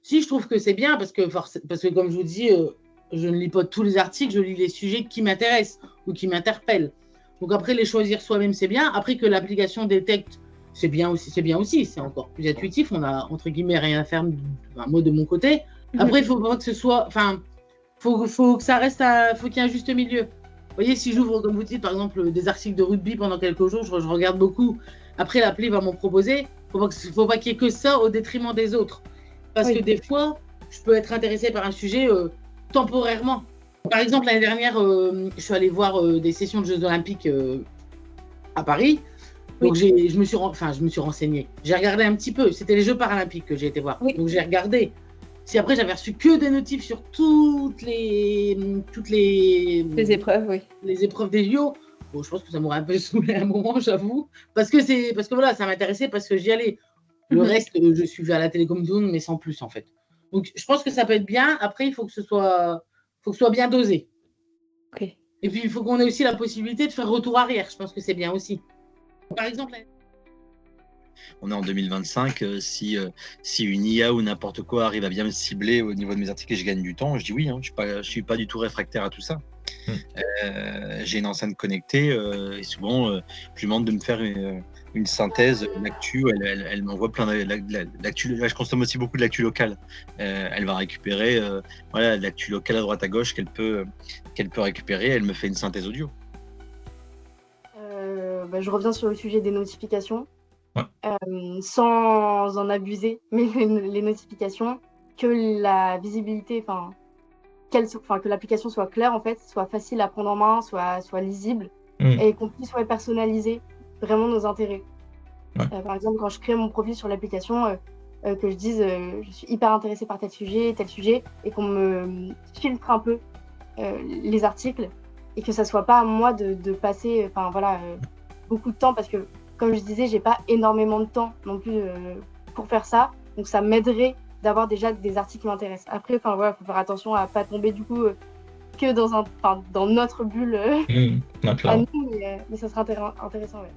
Si, je trouve que c'est bien parce que comme je vous dis, je ne lis pas tous les articles, je lis les sujets qui m'intéressent ou qui m'interpellent. Donc après, les choisir soi-même, c'est bien. Après que l'application détecte, c'est bien aussi, c'est encore plus intuitif. On a, entre guillemets, rien à faire, un mot de mon côté. Après, il faut pas que ce soit, enfin, faut que ça reste faut qu'il y ait un juste milieu. Vous voyez, si j'ouvre, comme vous dites, par exemple, des articles de rugby pendant quelques jours, je regarde beaucoup. Après, l'appli va m'en proposer. Faut pas qu'il y ait que ça au détriment des autres. Parce que Oui. des fois, je peux être intéressée par un sujet temporairement. Par exemple, l'année dernière, je suis allée voir des sessions de Jeux Olympiques à Paris. Donc, Oui. je me suis renseignée. J'ai regardé un petit peu. C'était les Jeux paralympiques que j'ai été voir. Oui. Donc, j'ai regardé. Si après, j'avais reçu que des notifs sur toutes les épreuves, oui. Les épreuves des JO. Bon, je pense que ça m'aurait un peu saoulé à un moment, j'avoue. Parce que voilà, ça m'intéressait parce que j'y allais. Le reste, je suivais à la télé comme tout le monde, mais sans plus, en fait. Donc, je pense que ça peut être bien. Après, il faut que ce soit bien dosé. Ok. Et puis, il faut qu'on ait aussi la possibilité de faire retour arrière. Je pense que c'est bien aussi. Par exemple, on est en 2025, si une IA ou n'importe quoi arrive à bien me cibler au niveau de mes articles et je gagne du temps, je dis oui, hein, je suis pas du tout réfractaire à tout ça. J'ai une enceinte connectée et souvent je lui demande de me faire une synthèse de l'actu. Elle m'envoie plein d'actu. Là, je consomme aussi beaucoup de l'actu locale. Elle va récupérer voilà, l'actu locale à droite à gauche qu'elle peut récupérer. Elle me fait une synthèse audio. Je reviens sur le sujet des notifications. Ouais. Sans en abuser, mais les notifications, que la visibilité, que l'application soit claire, en fait, soit facile à prendre en main, soit lisible, et qu'on puisse personnaliser vraiment nos intérêts. Ouais. Par exemple, quand je crée mon profil sur l'application, que je dise je suis hyper intéressée par tel sujet, et qu'on me filtre un peu les articles, et que ça soit pas à moi de passer beaucoup de temps, parce que comme je disais, j'ai pas énormément de temps non plus pour faire ça, donc ça m'aiderait d'avoir déjà des articles qui m'intéressent. Après, faut faire attention à pas tomber du coup que dans notre bulle à nous, mais ça serait intéressant. Ouais.